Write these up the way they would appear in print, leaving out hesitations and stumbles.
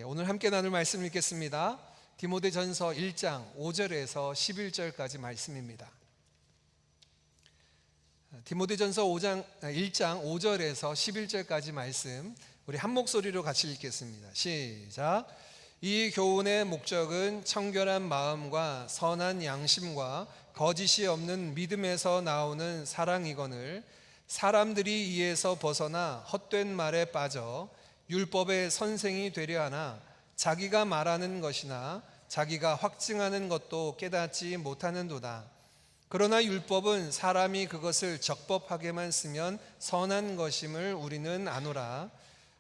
오늘 함께 나눌 말씀 읽겠습니다. 디모데전서 1장 5절에서 11절까지 말씀입니다. 디모데전서 1장 5절에서 11절까지 말씀 우리 한 목소리로 같이 읽겠습니다. 시작. 이 교훈의 목적은 청결한 마음과 선한 양심과 거짓이 없는 믿음에서 나오는 사랑이거늘 사람들이 이에서 벗어나 헛된 말에 빠져 율법의 선생이 되려 하나 자기가 말하는 것이나 자기가 확증하는 것도 깨닫지 못하는도다. 그러나 율법은 사람이 그것을 적법하게만 쓰면 선한 것임을 우리는 아노라.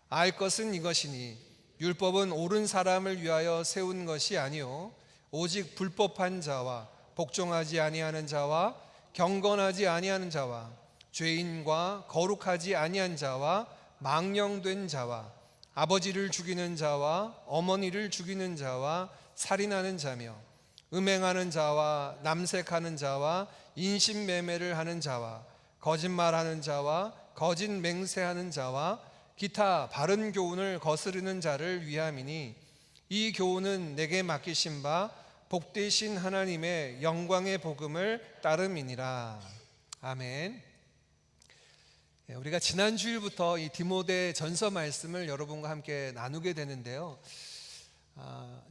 알 것은 이것이니 율법은 옳은 사람을 위하여 세운 것이 아니요 오직 불법한 자와 복종하지 아니하는 자와 경건하지 아니하는 자와 죄인과 거룩하지 아니한 자와 망령된 자와 아버지를 죽이는 자와 어머니를 죽이는 자와 살인하는 자며 음행하는 자와 남색하는 자와 인신매매를 하는 자와 거짓말하는 자와 거짓 맹세하는 자와 기타 바른 교훈을 거스르는 자를 위함이니 이 교훈은 내게 맡기신 바 복되신 하나님의 영광의 복음을 따름이니라. 아멘. 우리가 지난 주일부터 이 디모데 전서 말씀을 여러분과 함께 나누게 되는데요.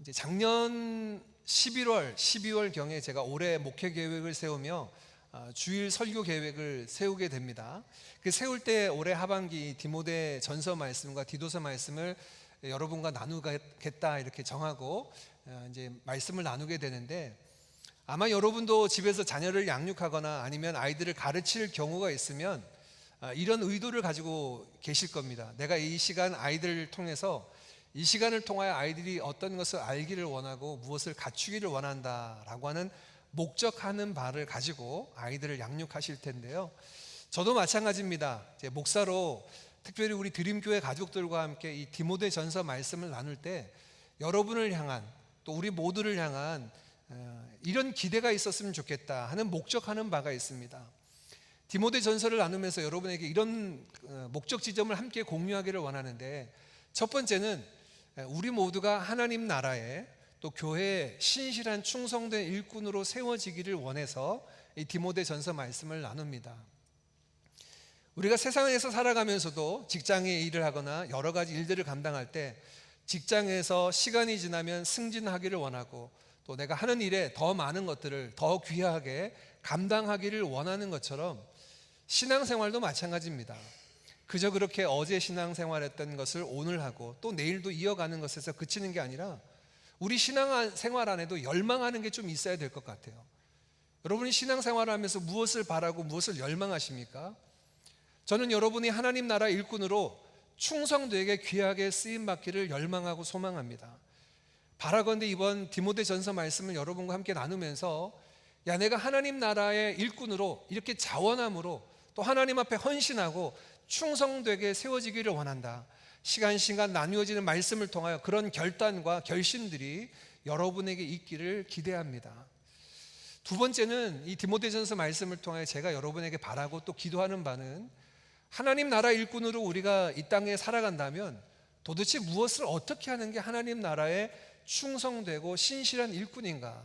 이제 작년 11월, 12월 경에 제가 올해 목회 계획을 세우며 주일 설교 계획을 세우게 됩니다. 그 세울 때 올해 하반기 디모데 전서 말씀과 디도서 말씀을 여러분과 나누겠다 이렇게 정하고 이제 말씀을 나누게 되는데, 아마 여러분도 집에서 자녀를 양육하거나 아니면 아이들을 가르칠 경우가 있으면 이런 의도를 가지고 계실 겁니다. 내가 이 시간 아이들을 통해서 이 시간을 통하여 아이들이 어떤 것을 알기를 원하고 무엇을 갖추기를 원한다라고 하는 목적하는 바를 가지고 아이들을 양육하실 텐데요. 저도 마찬가지입니다. 제 목사로 특별히 우리 드림교회 가족들과 함께 이 디모데 전서 말씀을 나눌 때 여러분을 향한 또 우리 모두를 향한 이런 기대가 있었으면 좋겠다 하는 목적하는 바가 있습니다. 디모데 전서를 나누면서 여러분에게 이런 목적 지점을 함께 공유하기를 원하는데, 첫 번째는 우리 모두가 하나님 나라에 또 교회에 신실한 충성된 일꾼으로 세워지기를 원해서 이 디모데 전서 말씀을 나눕니다. 우리가 세상에서 살아가면서도 직장에 일을 하거나 여러 가지 일들을 감당할 때 직장에서 시간이 지나면 승진하기를 원하고 또 내가 하는 일에 더 많은 것들을 더 귀하게 감당하기를 원하는 것처럼 신앙생활도 마찬가지입니다. 그저 그렇게 어제 신앙생활했던 것을 오늘 하고 또 내일도 이어가는 것에서 그치는 게 아니라 우리 신앙생활 안에도 열망하는 게 좀 있어야 될 것 같아요. 여러분이 신앙생활을 하면서 무엇을 바라고 무엇을 열망하십니까? 저는 여러분이 하나님 나라 일꾼으로 충성되게 귀하게 쓰임받기를 열망하고 소망합니다. 바라건대 이번 디모데 전서 말씀을 여러분과 함께 나누면서 내가 하나님 나라의 일꾼으로 이렇게 자원함으로 또 하나님 앞에 헌신하고 충성되게 세워지기를 원한다. 시간 나누어지는 말씀을 통하여 그런 결단과 결심들이 여러분에게 있기를 기대합니다. 두 번째는 이 디모데전서 말씀을 통해 제가 여러분에게 바라고 또 기도하는 바는, 하나님 나라 일꾼으로 우리가 이 땅에 살아간다면 도대체 무엇을 어떻게 하는 게 하나님 나라에 충성되고 신실한 일꾼인가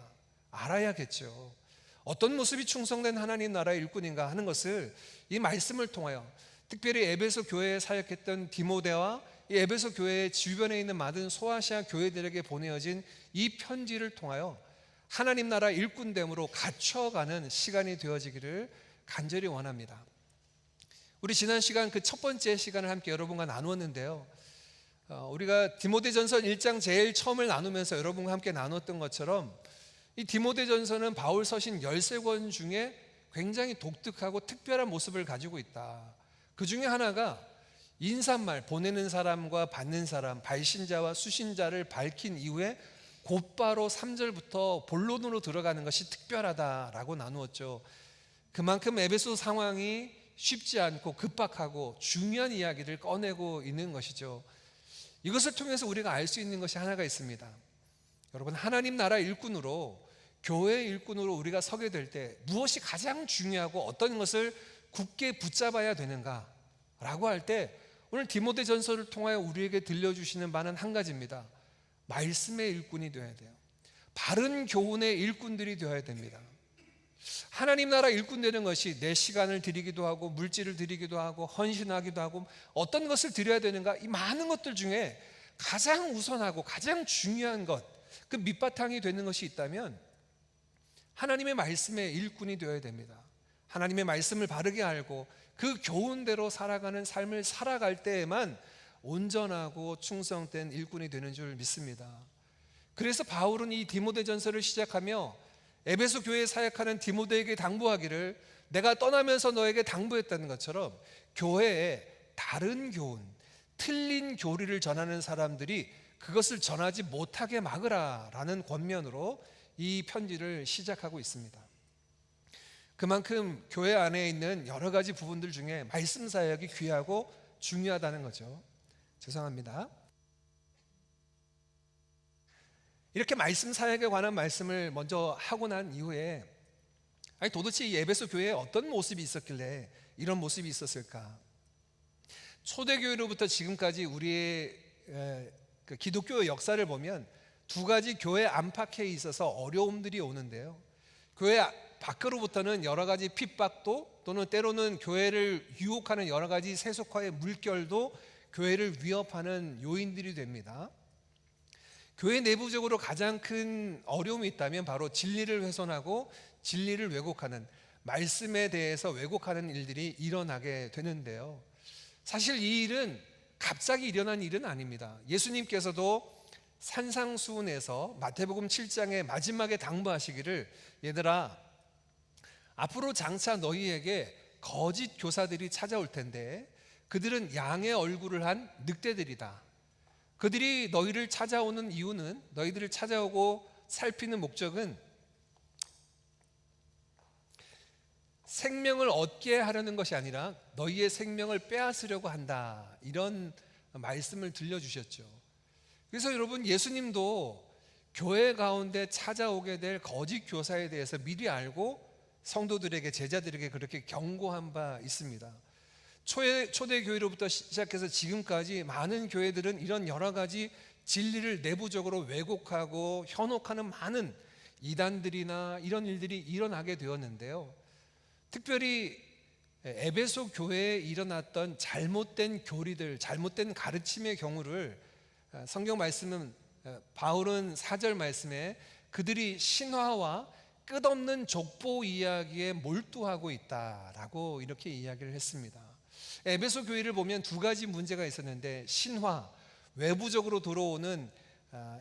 알아야겠죠. 어떤 모습이 충성된 하나님 나라의 일꾼인가 하는 것을 이 말씀을 통하여, 특별히 에베소 교회에 사역했던 디모데와 이 에베소 교회 주변에 있는 많은 소아시아 교회들에게 보내어진 이 편지를 통하여 하나님 나라 일꾼됨으로 갖춰가는 시간이 되어지기를 간절히 원합니다. 우리 지난 시간 그 첫 번째 시간을 함께 여러분과 나누었는데요. 우리가 디모데전서 1장 제일 처음을 나누면서 여러분과 함께 나눴던 것처럼 이 디모데전서는 바울 서신 13권 중에 굉장히 독특하고 특별한 모습을 가지고 있다. 그 중에 하나가 인사말, 보내는 사람과 받는 사람, 발신자와 수신자를 밝힌 이후에 곧바로 3절부터 본론으로 들어가는 것이 특별하다라고 나누었죠. 그만큼 에베소 상황이 쉽지 않고 급박하고 중요한 이야기를 꺼내고 있는 것이죠. 이것을 통해서 우리가 알 수 있는 것이 하나가 있습니다. 여러분, 하나님 나라 일꾼으로, 교회 일꾼으로 우리가 서게 될 때 무엇이 가장 중요하고 어떤 것을 굳게 붙잡아야 되는가 라고 할 때 오늘 디모데 전서를 통하여 우리에게 들려주시는 바는 한 가지입니다. 말씀의 일꾼이 되어야 돼요. 바른 교훈의 일꾼들이 되어야 됩니다. 하나님 나라 일꾼 되는 것이 내 시간을 드리기도 하고 물질을 드리기도 하고 헌신하기도 하고 어떤 것을 드려야 되는가, 이 많은 것들 중에 가장 우선하고 가장 중요한 것, 그 밑바탕이 되는 것이 있다면 하나님의 말씀의 일꾼이 되어야 됩니다. 하나님의 말씀을 바르게 알고 그 교훈대로 살아가는 삶을 살아갈 때에만 온전하고 충성된 일꾼이 되는 줄 믿습니다. 그래서 바울은 이 디모데전서를 시작하며 에베소 교회에 사역하는 디모데에게 당부하기를, 내가 떠나면서 너에게 당부했다는 것처럼 교회에 다른 교훈, 틀린 교리를 전하는 사람들이 그것을 전하지 못하게 막으라 라는 권면으로 이 편지를 시작하고 있습니다. 그만큼 교회 안에 있는 여러 가지 부분들 중에 말씀 사역이 귀하고 중요하다는 거죠. 죄송합니다. 이렇게 말씀 사역에 관한 말씀을 먼저 하고 난 이후에, 아니 도대체 이 에베소 교회에 어떤 모습이 있었길래 이런 모습이 있었을까? 초대교회로부터 지금까지 우리의 그 기독교 역사를 보면 두 가지 교회 안팎에 있어서 어려움들이 오는데요, 교회 밖으로부터는 여러 가지 핍박도, 또는 때로는 교회를 유혹하는 여러 가지 세속화의 물결도 교회를 위협하는 요인들이 됩니다. 교회 내부적으로 가장 큰 어려움이 있다면 바로 진리를 훼손하고 진리를 왜곡하는, 말씀에 대해서 왜곡하는 일들이 일어나게 되는데요, 사실 이 일은 갑자기 일어난 일은 아닙니다. 예수님께서도 산상수훈에서 마태복음 7장의 마지막에 당부하시기를, 얘들아 앞으로 장차 너희에게 거짓 교사들이 찾아올 텐데 그들은 양의 얼굴을 한 늑대들이다. 그들이 너희를 찾아오는 이유는, 너희들을 찾아오고 살피는 목적은 생명을 얻게 하려는 것이 아니라 너희의 생명을 빼앗으려고 한다, 이런 말씀을 들려주셨죠. 그래서 여러분, 예수님도 교회 가운데 찾아오게 될 거짓 교사에 대해서 미리 알고 성도들에게, 제자들에게 그렇게 경고한 바 있습니다. 초대 교회로부터 시작해서 지금까지 많은 교회들은 이런 여러 가지 진리를 내부적으로 왜곡하고 현혹하는 많은 이단들이나 이런 일들이 일어나게 되었는데요, 특별히 에베소 교회에 일어났던 잘못된 교리들, 잘못된 가르침의 경우를 성경 말씀은, 바울은 4절 말씀에 그들이 신화와 끝없는 족보 이야기에 몰두하고 있다라고 이렇게 이야기를 했습니다. 에베소 교회를 보면 두 가지 문제가 있었는데, 신화, 외부적으로 들어오는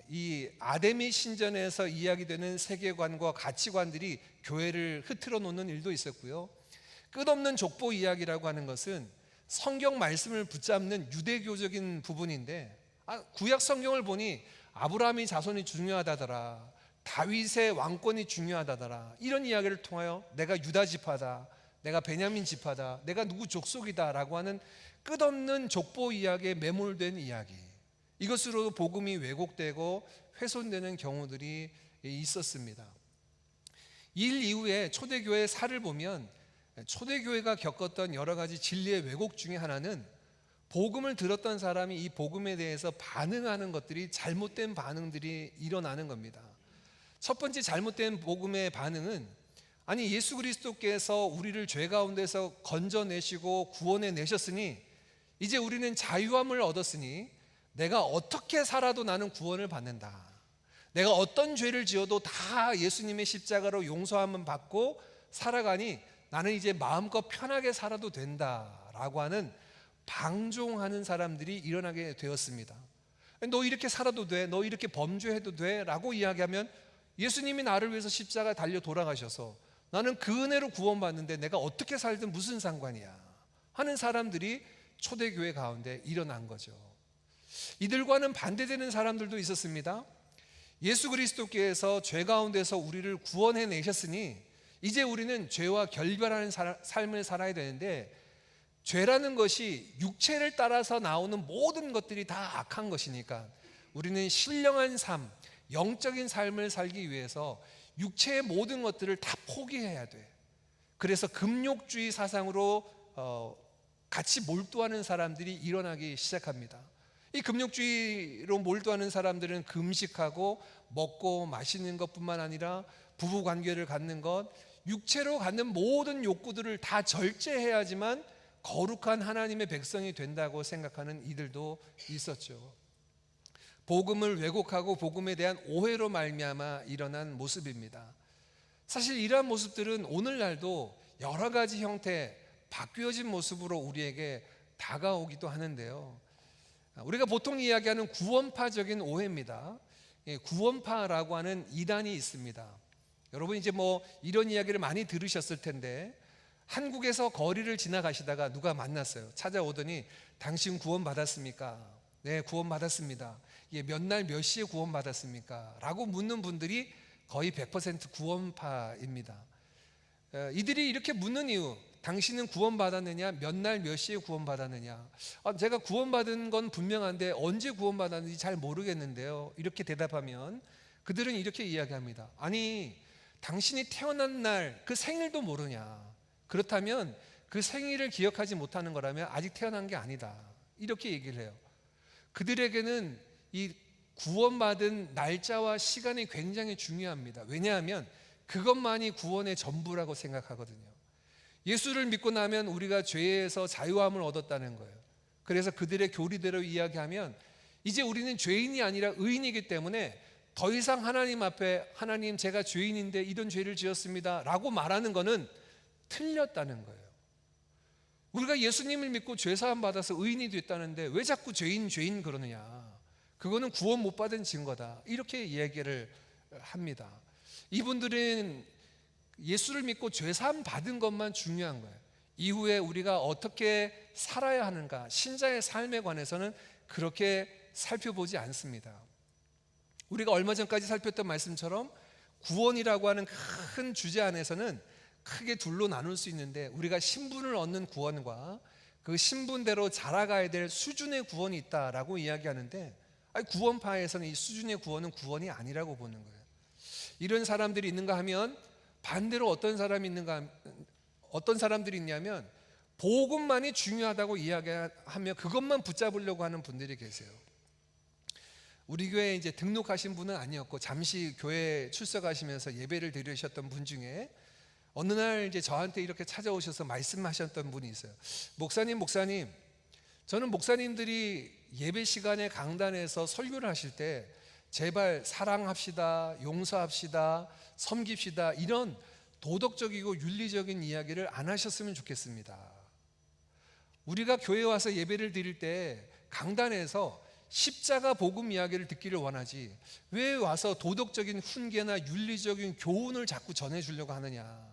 이 아데미 신전에서 이야기되는 세계관과 가치관들이 교회를 흐트러 놓는 일도 있었고요, 끝없는 족보 이야기라고 하는 것은 성경 말씀을 붙잡는 유대교적인 부분인데, 구약 성경을 보니 아브라함의 자손이 중요하다더라, 다윗의 왕권이 중요하다더라, 이런 이야기를 통하여 내가 유다 지파다, 내가 베냐민 지파다, 내가 누구 족속이다 라고 하는 끝없는 족보 이야기에 매몰된 이야기, 이것으로 복음이 왜곡되고 훼손되는 경우들이 있었습니다. 일 이후에 초대교회의 사를 보면 초대교회가 겪었던 여러 가지 진리의 왜곡 중에 하나는, 복음을 들었던 사람이 이 복음에 대해서 반응하는 것들이, 잘못된 반응들이 일어나는 겁니다. 첫 번째 잘못된 복음의 반응은, 아니 예수 그리스도께서 우리를 죄 가운데서 건져내시고 구원해 내셨으니 이제 우리는 자유함을 얻었으니 내가 어떻게 살아도 나는 구원을 받는다, 내가 어떤 죄를 지어도 다 예수님의 십자가로 용서함을 받고 살아가니 나는 이제 마음껏 편하게 살아도 된다라고 하는 방종하는 사람들이 일어나게 되었습니다. 너 이렇게 살아도 돼, 너 이렇게 범죄해도 돼 라고 이야기하면, 예수님이 나를 위해서 십자가 달려 돌아가셔서 나는 그 은혜로 구원받는데 내가 어떻게 살든 무슨 상관이야 하는 사람들이 초대교회 가운데 일어난 거죠. 이들과는 반대되는 사람들도 있었습니다. 예수 그리스도께서 죄 가운데서 우리를 구원해 내셨으니 이제 우리는 죄와 결별하는 삶을 살아야 되는데, 죄라는 것이 육체를 따라서 나오는 모든 것들이 다 악한 것이니까 우리는 신령한 삶, 영적인 삶을 살기 위해서 육체의 모든 것들을 다 포기해야 돼. 그래서 금욕주의 사상으로 같이 몰두하는 사람들이 일어나기 시작합니다. 이 금욕주의로 몰두하는 사람들은 금식하고 먹고 마시는 것뿐만 아니라 부부 관계를 갖는 것, 육체로 갖는 모든 욕구들을 다 절제해야지만 거룩한 하나님의 백성이 된다고 생각하는 이들도 있었죠. 복음을 왜곡하고 복음에 대한 오해로 말미암아 일어난 모습입니다. 사실 이러한 모습들은 오늘날도 여러 가지 형태, 바뀌어진 모습으로 우리에게 다가오기도 하는데요. 우리가 보통 이야기하는 구원파적인 오해입니다. 구원파라고 하는 이단이 있습니다. 여러분 이제 이런 이야기를 많이 들으셨을 텐데, 한국에서 거리를 지나가시다가 누가 만났어요. 찾아오더니 당신 구원 받았습니까? 네, 구원 받았습니다. 몇 날 몇 시에 구원 받았습니까? 라고 묻는 분들이 거의 100% 구원파입니다. 이들이 이렇게 묻는 이유, 당신은 구원 받았느냐? 몇 날 몇 시에 구원 받았느냐? 제가 구원 받은 건 분명한데 언제 구원 받았는지 잘 모르겠는데요. 이렇게 대답하면 그들은 이렇게 이야기합니다. 아니, 당신이 태어난 날 그 생일도 모르냐? 그렇다면 그 생일을 기억하지 못하는 거라면 아직 태어난 게 아니다. 이렇게 얘기를 해요. 그들에게는 이 구원받은 날짜와 시간이 굉장히 중요합니다. 왜냐하면 그것만이 구원의 전부라고 생각하거든요. 예수를 믿고 나면 우리가 죄에서 자유함을 얻었다는 거예요. 그래서 그들의 교리대로 이야기하면 이제 우리는 죄인이 아니라 의인이기 때문에 더 이상 하나님 앞에 하나님 제가 죄인인데 이런 죄를 지었습니다 라고 말하는 것은 틀렸다는 거예요. 우리가 예수님을 믿고 죄사함 받아서 의인이 됐다는데 왜 자꾸 죄인 그러느냐? 그거는 구원 못 받은 증거다. 이렇게 얘기를 합니다. 이분들은 예수를 믿고 죄사함 받은 것만 중요한 거예요. 이후에 우리가 어떻게 살아야 하는가, 신자의 삶에 관해서는 그렇게 살펴보지 않습니다. 우리가 얼마 전까지 살폈던 말씀처럼 구원이라고 하는 큰 주제 안에서는 크게 둘로 나눌 수 있는데, 우리가 신분을 얻는 구원과 그 신분대로 자라가야 될 수준의 구원이 있다라고 이야기하는데, 구원파에서는 이 수준의 구원은 구원이 아니라고 보는 거예요. 이런 사람들이 있는가 하면 반대로 어떤 사람들이 있냐면 복음만이 중요하다고 이야기하며 그것만 붙잡으려고 하는 분들이 계세요. 우리 교회에 이제 등록하신 분은 아니었고 잠시 교회에 출석하시면서 예배를 드리셨던 분 중에 어느 날 이제 저한테 이렇게 찾아오셔서 말씀하셨던 분이 있어요. 목사님, 저는 목사님들이 예배 시간에 강단에서 설교를 하실 때 제발 사랑합시다, 용서합시다, 섬깁시다 이런 도덕적이고 윤리적인 이야기를 안 하셨으면 좋겠습니다. 우리가 교회에 와서 예배를 드릴 때 강단에서 십자가 복음 이야기를 듣기를 원하지 왜 와서 도덕적인 훈계나 윤리적인 교훈을 자꾸 전해주려고 하느냐.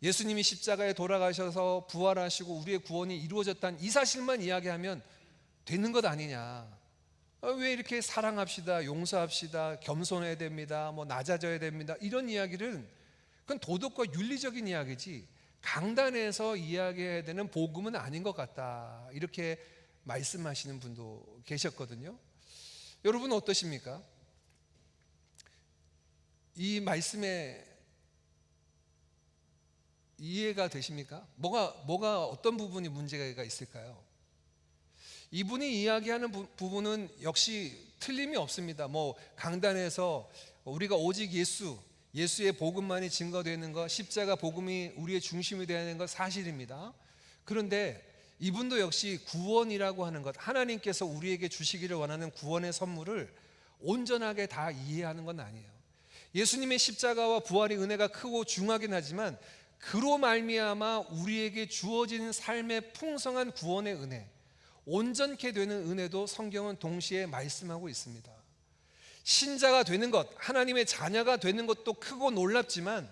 예수님이 십자가에 돌아가셔서 부활하시고 우리의 구원이 이루어졌다는 이 사실만 이야기하면 되는 것 아니냐. 왜 이렇게 사랑합시다, 용서합시다, 겸손해야 됩니다, 낮아져야 됩니다 이런 이야기는 그건 도덕과 윤리적인 이야기지 강단에서 이야기해야 되는 복음은 아닌 것 같다. 이렇게 말씀하시는 분도 계셨거든요. 여러분 어떠십니까? 이 말씀에 이해가 되십니까? 뭐가 어떤 부분이 문제가 있을까요? 이분이 이야기하는 부분은 역시 틀림이 없습니다. 강단에서 우리가 오직 예수의 복음만이 증거되는 것, 십자가 복음이 우리의 중심이 되어야 하는 것 사실입니다. 그런데 이분도 역시 구원이라고 하는 것, 하나님께서 우리에게 주시기를 원하는 구원의 선물을 온전하게 다 이해하는 건 아니에요. 예수님의 십자가와 부활의 은혜가 크고 중하긴 하지만 그로 말미암아 우리에게 주어진 삶의 풍성한 구원의 은혜, 온전케 되는 은혜도 성경은 동시에 말씀하고 있습니다. 신자가 되는 것, 하나님의 자녀가 되는 것도 크고 놀랍지만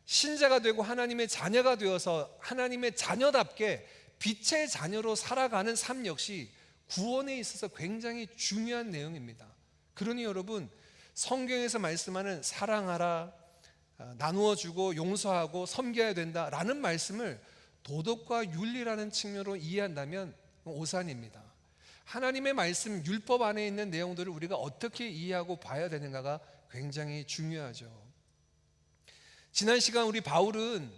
신자가 되고 하나님의 자녀가 되어서 하나님의 자녀답게 빛의 자녀로 살아가는 삶 역시 구원에 있어서 굉장히 중요한 내용입니다. 그러니 여러분, 성경에서 말씀하는 사랑하라, 나누어 주고 용서하고 섬겨야 된다라는 말씀을 도덕과 윤리라는 측면으로 이해한다면 오산입니다. 하나님의 말씀 율법 안에 있는 내용들을 우리가 어떻게 이해하고 봐야 되는가가 굉장히 중요하죠. 지난 시간 우리 바울은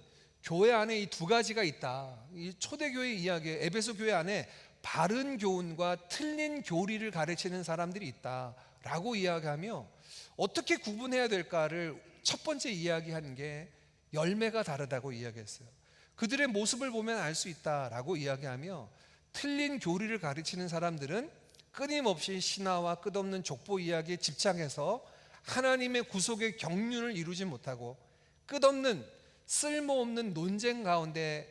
교회 안에 이 두 가지가 있다. 이 초대교회 이야기, 에베소 교회 안에 바른 교훈과 틀린 교리를 가르치는 사람들이 있다라고 이야기하며 어떻게 구분해야 될까를 첫 번째 이야기하는 게 열매가 다르다고 이야기했어요. 그들의 모습을 보면 알 수 있다라고 이야기하며 틀린 교리를 가르치는 사람들은 끊임없이 신화와 끝없는 족보 이야기에 집착해서 하나님의 구속의 경륜을 이루지 못하고 끝없는 쓸모없는 논쟁 가운데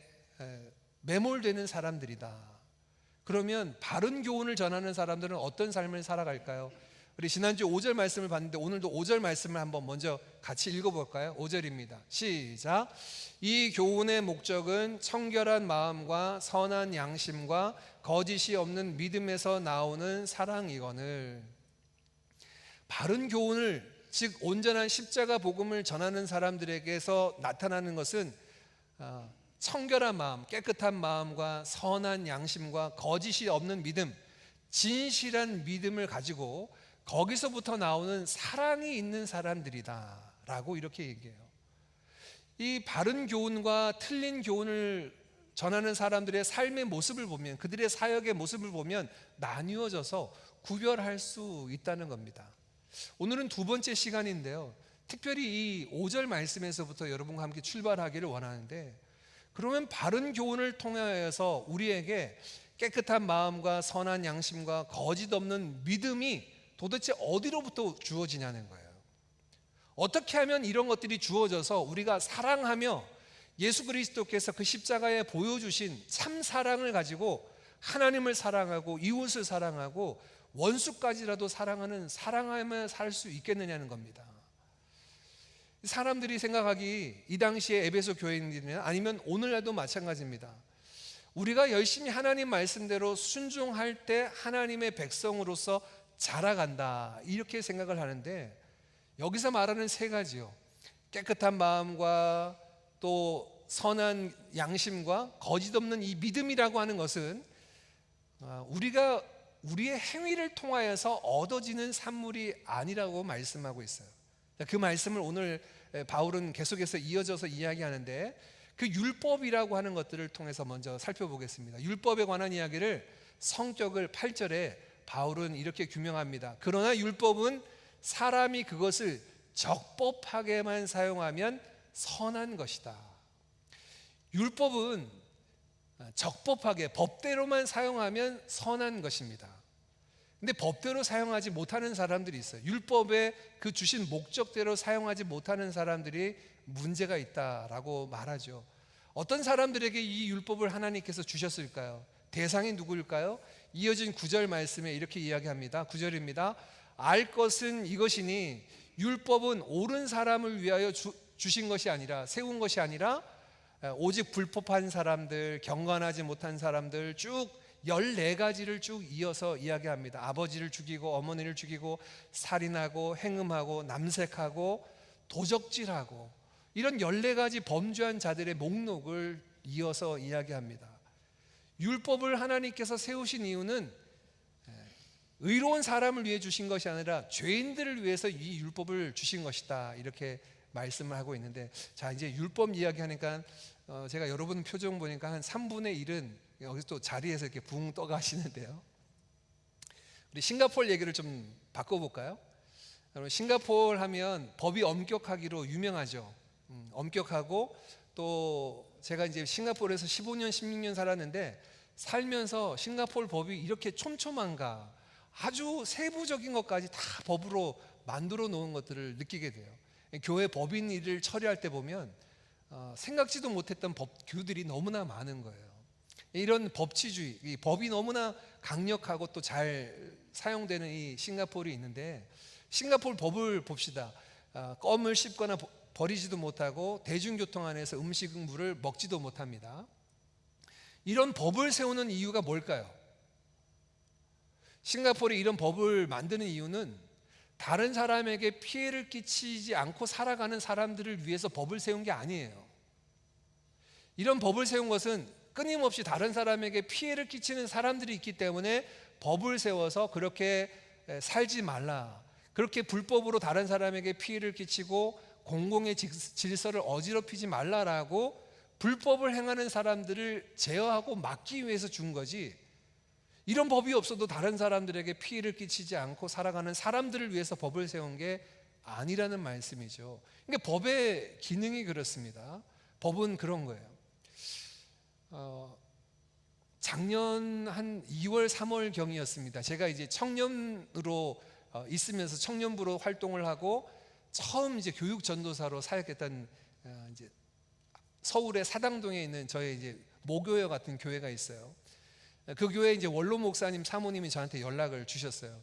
매몰되는 사람들이다. 그러면 바른 교훈을 전하는 사람들은 어떤 삶을 살아갈까요? 우리 지난주 5절 말씀을 봤는데 오늘도 5절 말씀을 한번 먼저 같이 읽어볼까요? 5절입니다. 시작. 이 교훈의 목적은 청결한 마음과 선한 양심과 거짓이 없는 믿음에서 나오는 사랑이거늘. 바른 교훈을, 즉 온전한 십자가 복음을 전하는 사람들에게서 나타나는 것은 청결한 마음, 깨끗한 마음과 선한 양심과 거짓이 없는 믿음, 진실한 믿음을 가지고 거기서부터 나오는 사랑이 있는 사람들이다 라고 이렇게 얘기해요. 이 바른 교훈과 틀린 교훈을 전하는 사람들의 삶의 모습을 보면, 그들의 사역의 모습을 보면 나뉘어져서 구별할 수 있다는 겁니다. 오늘은 두 번째 시간인데요, 특별히 이 5절 말씀에서부터 여러분과 함께 출발하기를 원하는데, 그러면 바른 교훈을 통하여서 우리에게 깨끗한 마음과 선한 양심과 거짓 없는 믿음이 도대체 어디로부터 주어지냐는 거예요. 어떻게 하면 이런 것들이 주어져서 우리가 사랑하며 예수 그리스도께서 그 십자가에 보여주신 참 사랑을 가지고 하나님을 사랑하고 이웃을 사랑하고 원수까지라도 사랑하며 살 수 있겠느냐는 겁니다. 사람들이 생각하기, 이 당시에 에베소 교인들이나 아니면 오늘날도 마찬가지입니다. 우리가 열심히 하나님 말씀대로 순종할 때 하나님의 백성으로서 자라간다, 이렇게 생각을 하는데, 여기서 말하는 세 가지요, 깨끗한 마음과 또 선한 양심과 거짓 없는 이 믿음이라고 하는 것은 우리가 우리의 행위를 통하여서 얻어지는 산물이 아니라고 말씀하고 있어요. 그 말씀을 오늘 바울은 계속해서 이어져서 이야기하는데, 그 율법이라고 하는 것들을 통해서 먼저 살펴보겠습니다. 율법에 관한 이야기를 성격을 8절에 바울은 이렇게 규명합니다. 그러나 율법은 사람이 그것을 적법하게만 사용하면 선한 것이다. 율법은 적법하게 법대로만 사용하면 선한 것입니다. 근데 법대로 사용하지 못하는 사람들이 있어요. 율법에 그 주신 목적대로 사용하지 못하는 사람들이 문제가 있다라고 말하죠. 어떤 사람들에게 이 율법을 하나님께서 주셨을까요? 대상이 누구일까요? 이어진 9절 말씀에 이렇게 이야기합니다. 9절입니다. 알 것은 이것이니 율법은 옳은 사람을 위하여 주신 것이 아니라, 세운 것이 아니라 오직 불법한 사람들, 경건하지 못한 사람들, 쭉 14가지를 쭉 이어서 이야기합니다. 아버지를 죽이고 어머니를 죽이고 살인하고 행음하고 남색하고 도적질하고 이런 14가지 범죄한 자들의 목록을 이어서 이야기합니다. 율법을 하나님께서 세우신 이유는 의로운 사람을 위해 주신 것이 아니라 죄인들을 위해서 이 율법을 주신 것이다, 이렇게 말씀을 하고 있는데, 자, 이제 율법 이야기하니까 제가 여러분 표정 보니까 한 3분의 1은 여기서 또 자리에서 이렇게 붕 떠 가시는데요. 우리 싱가포르 얘기를 좀 바꿔볼까요? 여러분, 싱가포르 하면 법이 엄격하기로 유명하죠. 엄격하고, 또 제가 이제 싱가포르에서 15년 16년 살았는데, 살면서 싱가포르 법이 이렇게 촘촘한가, 아주 세부적인 것까지 다 법으로 만들어 놓은 것들을 느끼게 돼요. 교회 법인 일을 처리할 때 보면 생각지도 못했던 법규들이 너무나 많은 거예요. 이런 법치주의, 이 법이 너무나 강력하고 또 잘 사용되는 이 싱가포르이 있는데, 싱가포르 법을 봅시다. 껌을 씹거나 버리지도 못하고 대중교통 안에서 음식물을 먹지도 못합니다. 이런 법을 세우는 이유가 뭘까요? 싱가포르이 이런 법을 만드는 이유는 다른 사람에게 피해를 끼치지 않고 살아가는 사람들을 위해서 법을 세운 게 아니에요. 이런 법을 세운 것은 끊임없이 다른 사람에게 피해를 끼치는 사람들이 있기 때문에 법을 세워서 그렇게 살지 말라, 그렇게 불법으로 다른 사람에게 피해를 끼치고 공공의 질서를 어지럽히지 말라라고 불법을 행하는 사람들을 제어하고 막기 위해서 준 거지, 이런 법이 없어도 다른 사람들에게 피해를 끼치지 않고 살아가는 사람들을 위해서 법을 세운 게 아니라는 말씀이죠. 그러니까 법의 기능이 그렇습니다. 법은 그런 거예요. 작년 한 2월 3월 경이었습니다. 제가 이제 청년으로 있으면서 청년부로 활동을 하고 처음 이제 교육 전도사로 사역했던 이제 서울의 사당동에 있는 저의 이제 모교회 같은 교회가 있어요. 그 교회 이제 원로 목사님 사모님이 저한테 연락을 주셨어요.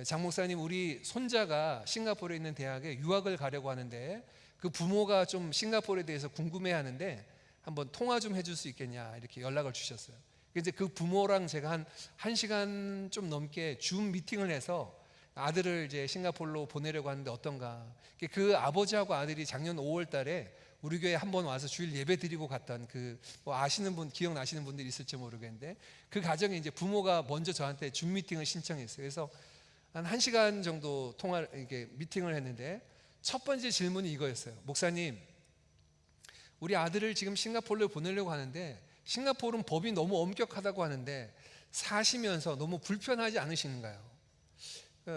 장 목사님, 우리 손자가 싱가포르에 있는 대학에 유학을 가려고 하는데 그 부모가 좀 싱가포르에 대해서 궁금해하는데 한번 통화 좀 해줄 수 있겠냐, 이렇게 연락을 주셨어요. 이제 그 부모랑 제가 한 시간 좀 넘게 줌 미팅을 해서 아들을 이제 싱가포르로 보내려고 하는데 어떤가. 그 아버지하고 아들이 작년 5월 달에 우리 교회 한번 와서 주일 예배 드리고 갔던 뭐 아시는 분, 기억나시는 분들이 있을지 모르겠는데 그 가정에 이제 부모가 먼저 저한테 줌 미팅을 신청했어요. 그래서 한 1시간 정도 이렇게 미팅을 했는데 첫 번째 질문이 이거였어요. 목사님, 우리 아들을 지금 싱가포르로 보내려고 하는데 싱가포르는 법이 너무 엄격하다고 하는데 사시면서 너무 불편하지 않으신가요?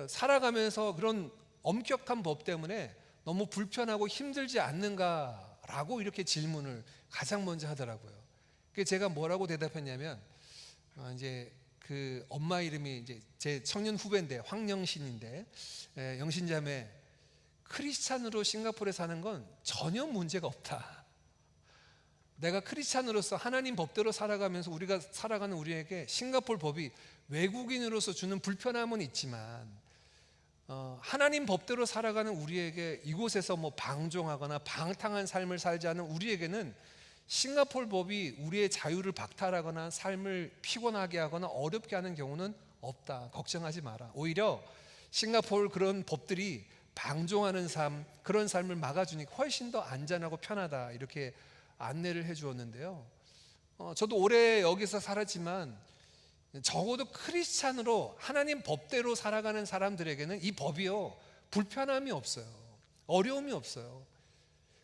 살아가면서 그런 엄격한 법 때문에 너무 불편하고 힘들지 않는가라고 이렇게 질문을 가장 먼저 하더라고요. 그래서 제가 뭐라고 대답했냐면 이제 그 엄마 이름이 이제 제 청년 후배인데 황영신인데, 영신자매, 크리스찬으로 싱가포르에 사는 건 전혀 문제가 없다. 내가 크리스찬으로서 하나님 법대로 살아가면서 우리가 살아가는 우리에게 싱가포르 법이 외국인으로서 주는 불편함은 있지만 하나님 법대로 살아가는 우리에게 이곳에서 뭐 방종하거나 방탕한 삶을 살지 않은 우리에게는 싱가포르 법이 우리의 자유를 박탈하거나 삶을 피곤하게 하거나 어렵게 하는 경우는 없다. 걱정하지 마라. 오히려 싱가포르 그런 법들이 방종하는 삶, 그런 삶을 막아주니까 훨씬 더 안전하고 편하다, 이렇게 안내를 해 주었는데요. 저도 오래 여기서 살았지만 적어도 크리스찬으로 하나님 법대로 살아가는 사람들에게는 이 법이요, 불편함이 없어요. 어려움이 없어요.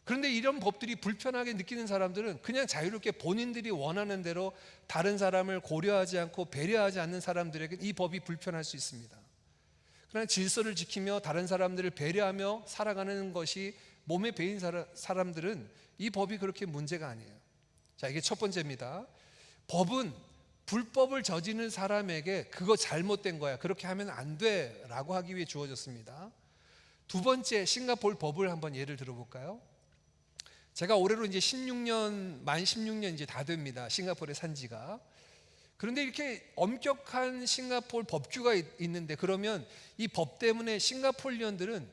그런데 이런 법들이 불편하게 느끼는 사람들은 그냥 자유롭게 본인들이 원하는 대로 다른 사람을 고려하지 않고 배려하지 않는 사람들에게 이 법이 불편할 수 있습니다. 그러나 질서를 지키며 다른 사람들을 배려하며 살아가는 것이 몸에 배인 사람들은 이 법이 그렇게 문제가 아니에요. 자, 이게 첫 번째입니다. 법은 불법을 저지르는 사람에게 그거 잘못된 거야, 그렇게 하면 안 돼 라고 하기 위해 주어졌습니다. 두 번째, 싱가포르 법을 한번 예를 들어볼까요? 제가 올해로 이제 만 16년 이제 다 됩니다. 싱가포르에 산 지가. 그런데 이렇게 엄격한 싱가포르 법규가 있는데, 그러면 이 법 때문에 싱가포르인들은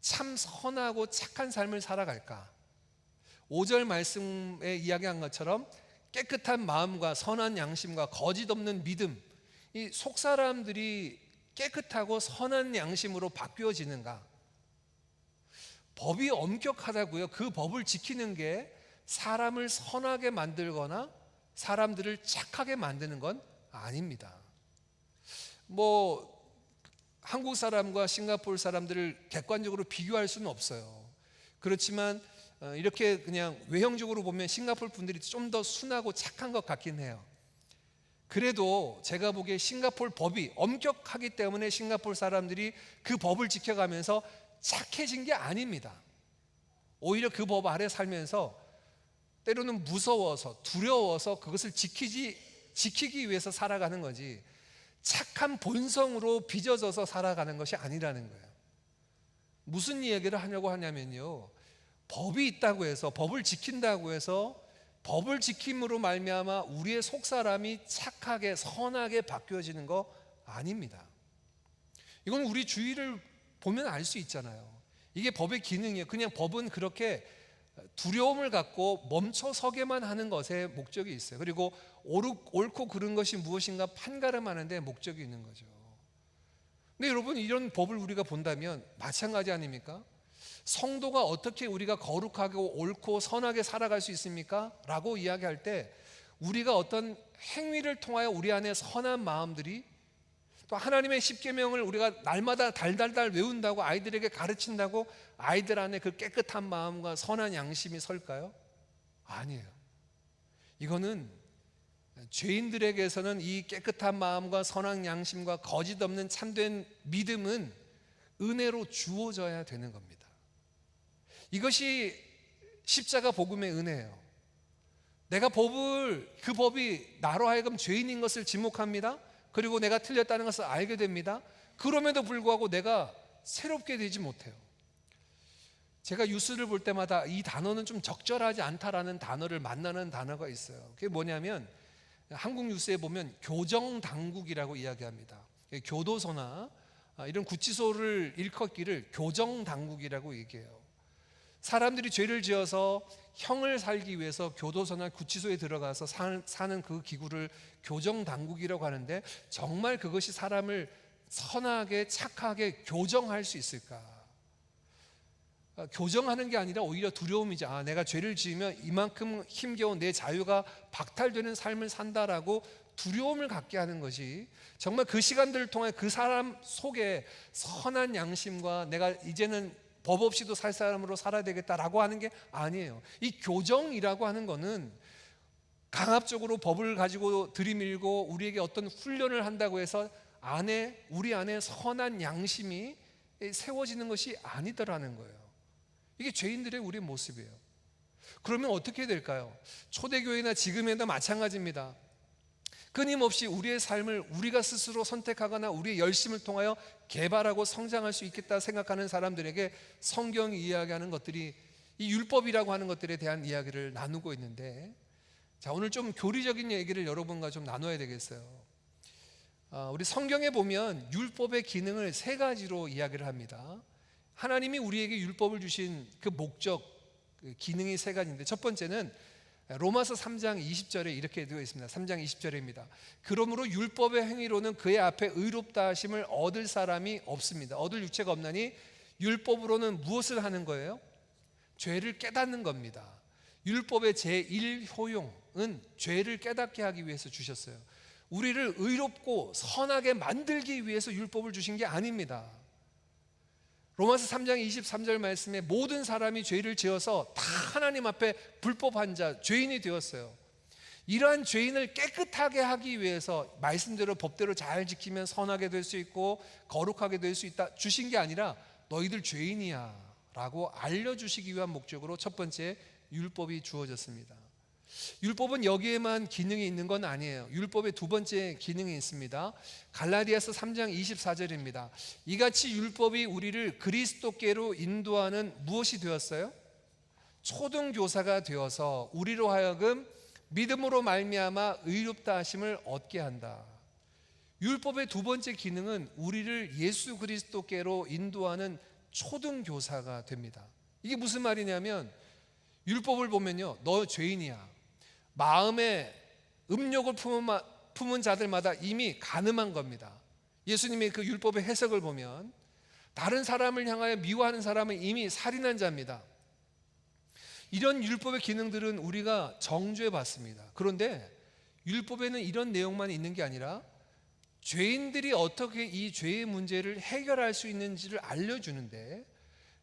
참 선하고 착한 삶을 살아갈까? 5절 말씀에 이야기한 것처럼 깨끗한 마음과 선한 양심과 거짓 없는 믿음, 이 속사람들이 깨끗하고 선한 양심으로 바뀌어지는가? 법이 엄격하다고요, 그 법을 지키는 게 사람을 선하게 만들거나 사람들을 착하게 만드는 건 아닙니다. 뭐 한국 사람과 싱가포르 사람들을 객관적으로 비교할 수는 없어요. 그렇지만 이렇게 그냥 외형적으로 보면 싱가포르 분들이 좀 더 순하고 착한 것 같긴 해요. 그래도 제가 보기에 싱가포르 법이 엄격하기 때문에 싱가포르 사람들이 그 법을 지켜가면서 착해진 게 아닙니다. 오히려 그 법 아래 살면서 때로는 무서워서 두려워서 그것을 지키기 위해서 살아가는 거지, 착한 본성으로 빚어져서 살아가는 것이 아니라는 거예요. 무슨 이야기를 하려고 하냐면요, 법이 있다고 해서, 법을 지킨다고 해서, 법을 지킴으로 말미암아 우리의 속사람이 착하게 선하게 바뀌어지는 거 아닙니다. 이건 우리 주위를 보면 알 수 있잖아요. 이게 법의 기능이에요. 그냥 법은 그렇게 두려움을 갖고 멈춰서게만 하는 것에 목적이 있어요. 그리고 옳고 그른 것이 무엇인가 판가름하는 데 목적이 있는 거죠. 근데 여러분, 이런 법을 우리가 본다면 마찬가지 아닙니까? 성도가 어떻게 우리가 거룩하고 옳고 선하게 살아갈 수 있습니까? 라고 이야기할 때 우리가 어떤 행위를 통하여 우리 안에 선한 마음들이, 또 하나님의 십계명을 우리가 날마다 달달달 외운다고 아이들에게 가르친다고 아이들 안에 그 깨끗한 마음과 선한 양심이 설까요? 아니에요. 이거는 죄인들에게서는 이 깨끗한 마음과 선한 양심과 거짓 없는 참된 믿음은 은혜로 주어져야 되는 겁니다. 이것이 십자가 복음의 은혜예요. 내가 그 법이 나로 하여금 죄인인 것을 지목합니다. 그리고 내가 틀렸다는 것을 알게 됩니다. 그럼에도 불구하고 내가 새롭게 되지 못해요. 제가 뉴스를 볼 때마다 이 단어는 좀 적절하지 않다라는 단어를 만나는 단어가 있어요. 그게 뭐냐면 한국 뉴스에 보면 교정당국이라고 이야기합니다. 교도소나 이런 구치소를 일컫기를 교정당국이라고 얘기해요. 사람들이 죄를 지어서 형을 살기 위해서 교도소나 구치소에 들어가서 사는 그 기구를 교정당국이라고 하는데, 정말 그것이 사람을 선하게 착하게 교정할 수 있을까? 교정하는 게 아니라 오히려 두려움이지. 내가 죄를 지으면 이만큼 힘겨운 내 자유가 박탈되는 삶을 산다라고 두려움을 갖게 하는 것이, 정말 그 시간들을 통해 그 사람 속에 선한 양심과 내가 이제는 법 없이도 살 사람으로 살아야 되겠다라고 하는 게 아니에요. 이 교정이라고 하는 거는 강압적으로 법을 가지고 들이밀고 우리에게 어떤 훈련을 한다고 해서 우리 안에 선한 양심이 세워지는 것이 아니더라는 거예요. 이게 죄인들의 우리의 모습이에요. 그러면 어떻게 될까요? 초대교회나 지금에도 마찬가지입니다. 끊임없이 우리의 삶을 우리가 스스로 선택하거나 우리의 열심을 통하여 개발하고 성장할 수 있겠다 생각하는 사람들에게 성경이 이야기하는 것들이 이 율법이라고 하는 것들에 대한 이야기를 나누고 있는데, 자, 오늘 좀 교리적인 얘기를 여러분과 좀 나눠야 되겠어요. 우리 성경에 보면 율법의 기능을 세 가지로 이야기를 합니다. 하나님이 우리에게 율법을 주신 그 목적, 그 기능이 세 가지인데, 첫 번째는 로마서 3장 20절에 이렇게 되어 있습니다. 3장 20절입니다. 그러므로 율법의 행위로는 그의 앞에 의롭다 하심을 얻을 사람이 없습니다. 얻을 유체가 없나니 율법으로는 무엇을 하는 거예요? 죄를 깨닫는 겁니다. 율법의 제1효용은 죄를 깨닫게 하기 위해서 주셨어요. 우리를 의롭고 선하게 만들기 위해서 율법을 주신 게 아닙니다. 로마서 3장 23절 말씀에 모든 사람이 죄를 지어서 다 하나님 앞에 불법한 자, 죄인이 되었어요. 이러한 죄인을 깨끗하게 하기 위해서 말씀대로 법대로 잘 지키면 선하게 될 수 있고 거룩하게 될 수 있다 주신 게 아니라, 너희들 죄인이야 라고 알려주시기 위한 목적으로 첫 번째 율법이 주어졌습니다. 율법은 여기에만 기능이 있는 건 아니에요. 율법의 두 번째 기능이 있습니다. 갈라디아서 3장 24절입니다. 이같이 율법이 우리를 그리스도께로 인도하는 무엇이 되었어요? 초등교사가 되어서 우리로 하여금 믿음으로 말미암아 의롭다 하심을 얻게 한다. 율법의 두 번째 기능은 우리를 예수 그리스도께로 인도하는 초등교사가 됩니다. 이게 무슨 말이냐면, 율법을 보면요, 너 죄인이야, 마음에 음욕을 품은 자들마다 이미 간음한 겁니다. 예수님의 그 율법의 해석을 보면 다른 사람을 향하여 미워하는 사람은 이미 살인한 자입니다. 이런 율법의 기능들은 우리가 정죄 받습니다. 그런데 율법에는 이런 내용만 있는 게 아니라 죄인들이 어떻게 이 죄의 문제를 해결할 수 있는지를 알려주는데,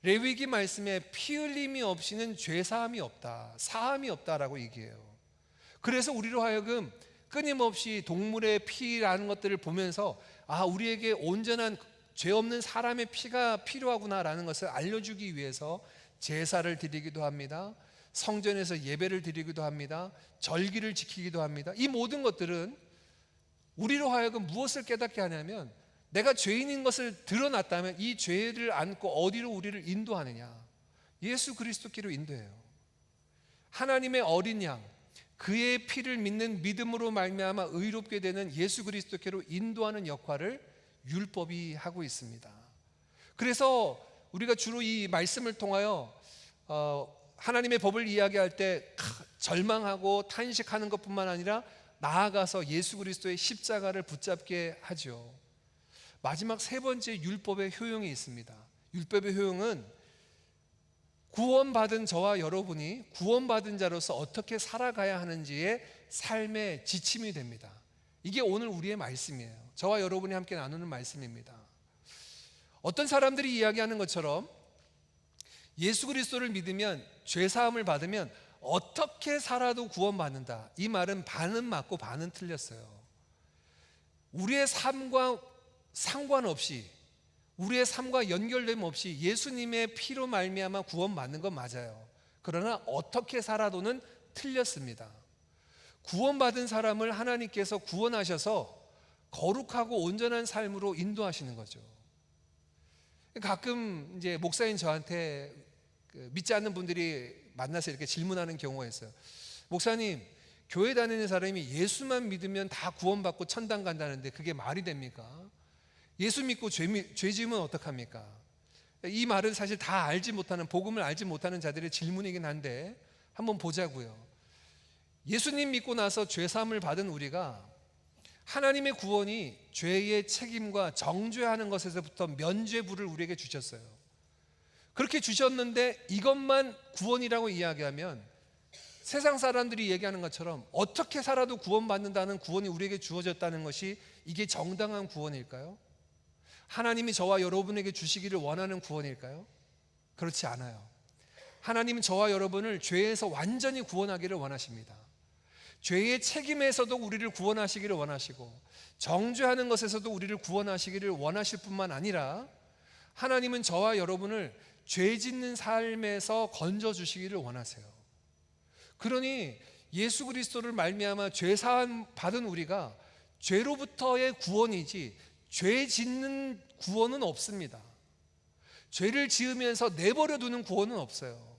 레위기 말씀에 피 흘림이 없이는 죄 사함이 없다, 사함이 없다라고 얘기해요. 그래서 우리로 하여금 끊임없이 동물의 피라는 것들을 보면서 우리에게 온전한 죄 없는 사람의 피가 필요하구나라는 것을 알려주기 위해서 제사를 드리기도 합니다. 성전에서 예배를 드리기도 합니다. 절기를 지키기도 합니다. 이 모든 것들은 우리로 하여금 무엇을 깨닫게 하냐면, 내가 죄인인 것을 드러났다면 이 죄를 안고 어디로 우리를 인도하느냐? 예수 그리스도께로 인도해요. 하나님의 어린 양, 그의 피를 믿는 믿음으로 말미암아 의롭게 되는 예수 그리스도께로 인도하는 역할을 율법이 하고 있습니다. 그래서 우리가 주로 이 말씀을 통하여 하나님의 법을 이야기할 때 절망하고 탄식하는 것뿐만 아니라 나아가서 예수 그리스도의 십자가를 붙잡게 하죠. 마지막 세 번째 율법의 효용이 있습니다. 율법의 효용은 구원받은 저와 여러분이 구원받은 자로서 어떻게 살아가야 하는지의 삶의 지침이 됩니다. 이게 오늘 우리의 말씀이에요. 저와 여러분이 함께 나누는 말씀입니다. 어떤 사람들이 이야기하는 것처럼 예수 그리스도를 믿으면, 죄사함을 받으면 어떻게 살아도 구원받는다, 이 말은 반은 맞고 반은 틀렸어요. 우리의 삶과 상관없이, 우리의 삶과 연결됨 없이 예수님의 피로 말미암아 구원받는 건 맞아요. 그러나 어떻게 살아도는 틀렸습니다. 구원받은 사람을 하나님께서 구원하셔서 거룩하고 온전한 삶으로 인도하시는 거죠. 가끔 이제 목사님 저한테 믿지 않는 분들이 만나서 이렇게 질문하는 경우가 있어요. 목사님, 교회 다니는 사람이 예수만 믿으면 다 구원받고 천당 간다는데 그게 말이 됩니까? 예수 믿고 죄 지으면 어떡합니까? 이 말은 사실 다 알지 못하는, 복음을 알지 못하는 자들의 질문이긴 한데 한번 보자고요. 예수님 믿고 나서 죄 사함을 받은 우리가 하나님의 구원이 죄의 책임과 정죄하는 것에서부터 면죄부를 우리에게 주셨어요. 그렇게 주셨는데 이것만 구원이라고 이야기하면 세상 사람들이 얘기하는 것처럼 어떻게 살아도 구원받는다는 구원이 우리에게 주어졌다는 것이 이게 정당한 구원일까요? 하나님이 저와 여러분에게 주시기를 원하는 구원일까요? 그렇지 않아요. 하나님은 저와 여러분을 죄에서 완전히 구원하기를 원하십니다. 죄의 책임에서도 우리를 구원하시기를 원하시고 정죄하는 것에서도 우리를 구원하시기를 원하실 뿐만 아니라 하나님은 저와 여러분을 죄 짓는 삶에서 건져주시기를 원하세요. 그러니 예수 그리스도를 말미암아 죄 사함 받은 우리가 죄로부터의 구원이지 죄 짓는 구원은 없습니다. 죄를 지으면서 내버려 두는 구원은 없어요.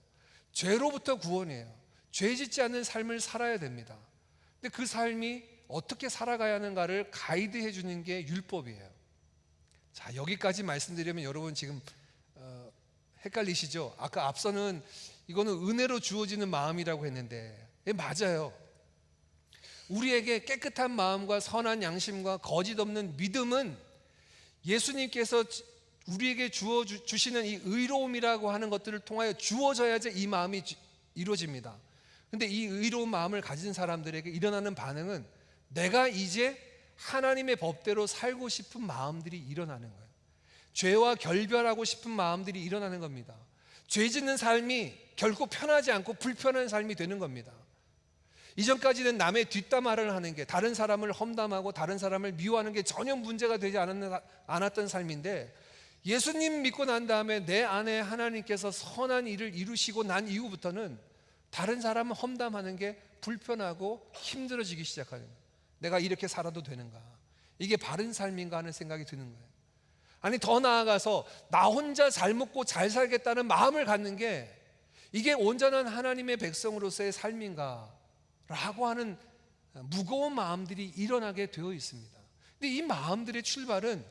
죄로부터 구원이에요. 죄 짓지 않는 삶을 살아야 됩니다. 근데 그 삶이 어떻게 살아가야 하는가를 가이드해 주는 게 율법이에요. 자, 여기까지 말씀드리면 여러분 지금 헷갈리시죠? 아까 앞서는 이거는 은혜로 주어지는 마음이라고 했는데 맞아요. 우리에게 깨끗한 마음과 선한 양심과 거짓 없는 믿음은 예수님께서 우리에게 주시는 이 의로움이라고 하는 것들을 통하여 주어져야지 이 마음이 이루어집니다. 근데 이 의로운 마음을 가진 사람들에게 일어나는 반응은 내가 이제 하나님의 법대로 살고 싶은 마음들이 일어나는 거예요. 죄와 결별하고 싶은 마음들이 일어나는 겁니다. 죄 짓는 삶이 결코 편하지 않고 불편한 삶이 되는 겁니다. 이전까지는 남의 뒷담화를 하는 게, 다른 사람을 험담하고 다른 사람을 미워하는 게 전혀 문제가 되지 않았던 삶인데 예수님 믿고 난 다음에 내 안에 하나님께서 선한 일을 이루시고 난 이후부터는 다른 사람을 험담하는 게 불편하고 힘들어지기 시작하는 거예요. 내가 이렇게 살아도 되는가? 이게 바른 삶인가 하는 생각이 드는 거예요. 아니, 더 나아가서 나 혼자 잘 먹고 잘 살겠다는 마음을 갖는 게 이게 온전한 하나님의 백성으로서의 삶인가? 라고 하는 무거운 마음들이 일어나게 되어 있습니다. 근데 이 마음들의 출발은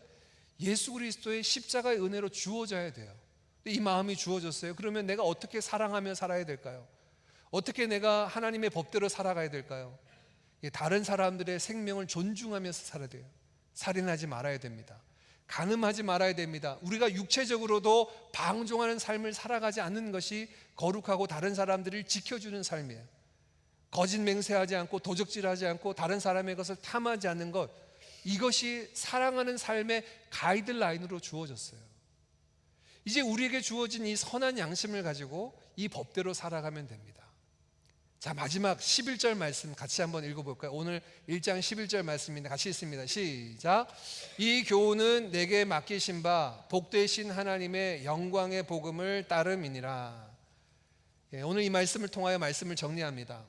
예수 그리스도의 십자가의 은혜로 주어져야 돼요. 근데 이 마음이 주어졌어요. 그러면 내가 어떻게 사랑하며 살아야 될까요? 어떻게 내가 하나님의 법대로 살아가야 될까요? 다른 사람들의 생명을 존중하면서 살아야 돼요. 살인하지 말아야 됩니다. 간음하지 말아야 됩니다. 우리가 육체적으로도 방종하는 삶을 살아가지 않는 것이 거룩하고 다른 사람들을 지켜주는 삶이에요. 거짓 맹세하지 않고 도적질하지 않고 다른 사람의 것을 탐하지 않는 것, 이것이 사랑하는 삶의 가이드라인으로 주어졌어요. 이제 우리에게 주어진 이 선한 양심을 가지고 이 법대로 살아가면 됩니다. 자, 마지막 11절 말씀 같이 한번 읽어볼까요? 오늘 1장 11절 말씀입니다. 같이 읽습니다. 시작. 이 교훈은 내게 맡기신 바 복되신 하나님의 영광의 복음을 따름이니라. 오늘 이 말씀을 통하여 말씀을 정리합니다.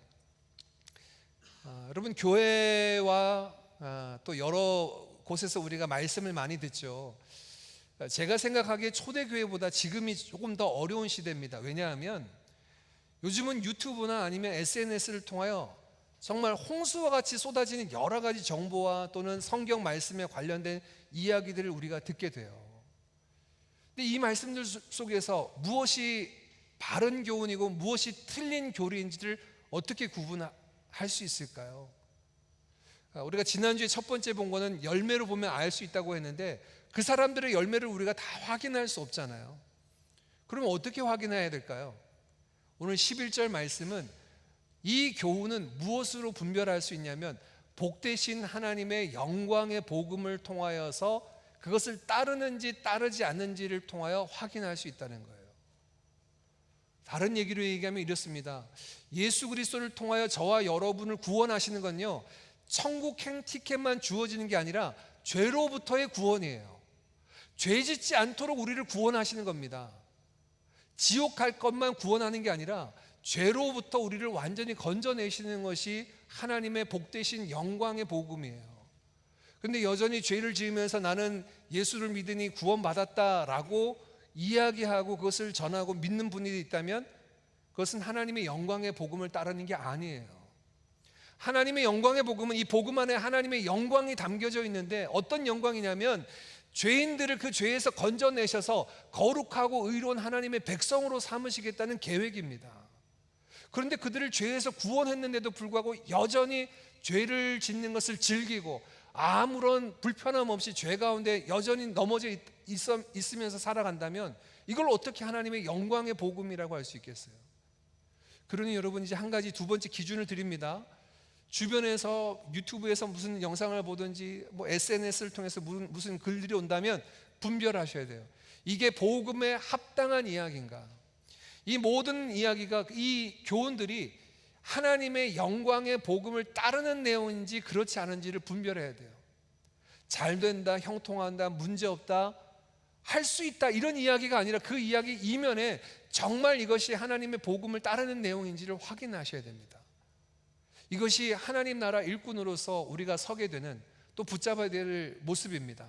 여러분, 교회와 또 여러 곳에서 우리가 말씀을 많이 듣죠. 제가 생각하기에 초대교회보다 지금이 조금 더 어려운 시대입니다. 왜냐하면 요즘은 유튜브나 아니면 SNS를 통하여 정말 홍수와 같이 쏟아지는 여러 가지 정보와 또는 성경 말씀에 관련된 이야기들을 우리가 듣게 돼요. 근데 이 말씀들 속에서 무엇이 바른 교훈이고 무엇이 틀린 교리인지를 어떻게 구분할 수 있을까요? 우리가 지난주에 첫 번째 본 거는 열매로 보면 알 수 있다고 했는데 그 사람들의 열매를 우리가 다 확인할 수 없잖아요. 그러면 어떻게 확인해야 될까요? 오늘 11절 말씀은 이 교훈은 무엇으로 분별할 수 있냐면 복되신 하나님의 영광의 복음을 통하여서 그것을 따르는지 따르지 않는지를 통하여 확인할 수 있다는 거예요. 다른 얘기로 얘기하면 이렇습니다. 예수 그리스도를 통하여 저와 여러분을 구원하시는 건요, 천국행 티켓만 주어지는 게 아니라 죄로부터의 구원이에요. 죄 짓지 않도록 우리를 구원하시는 겁니다. 지옥 갈 것만 구원하는 게 아니라 죄로부터 우리를 완전히 건져내시는 것이 하나님의 복되신 영광의 복음이에요. 그런데 여전히 죄를 지으면서 나는 예수를 믿으니 구원받았다라고 이야기하고 그것을 전하고 믿는 분이 있다면 그것은 하나님의 영광의 복음을 따르는 게 아니에요. 하나님의 영광의 복음은 이 복음 안에 하나님의 영광이 담겨져 있는데, 어떤 영광이냐면 죄인들을 그 죄에서 건져내셔서 거룩하고 의로운 하나님의 백성으로 삼으시겠다는 계획입니다. 그런데 그들을 죄에서 구원했는데도 불구하고 여전히 죄를 짓는 것을 즐기고 아무런 불편함 없이 죄 가운데 여전히 넘어져 있으면서 살아간다면 이걸 어떻게 하나님의 영광의 복음이라고 할 수 있겠어요? 그러니 여러분, 이제 한 가지, 두 번째 기준을 드립니다. 주변에서 유튜브에서 무슨 영상을 보든지 뭐 SNS를 통해서 무슨 글들이 온다면 분별하셔야 돼요. 이게 복음에 합당한 이야기인가? 이 모든 이야기가, 이 교훈들이 하나님의 영광의 복음을 따르는 내용인지 그렇지 않은지를 분별해야 돼요. 잘 된다, 형통한다, 문제없다, 할 수 있다, 이런 이야기가 아니라 그 이야기 이면에 정말 이것이 하나님의 복음을 따르는 내용인지를 확인하셔야 됩니다. 이것이 하나님 나라 일꾼으로서 우리가 서게 되는, 또 붙잡아야 될 모습입니다.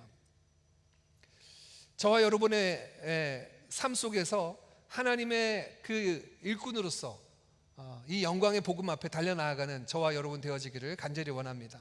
저와 여러분의 삶 속에서 하나님의 그 일꾼으로서 이 영광의 복음 앞에 달려나가는 저와 여러분 되어지기를 간절히 원합니다.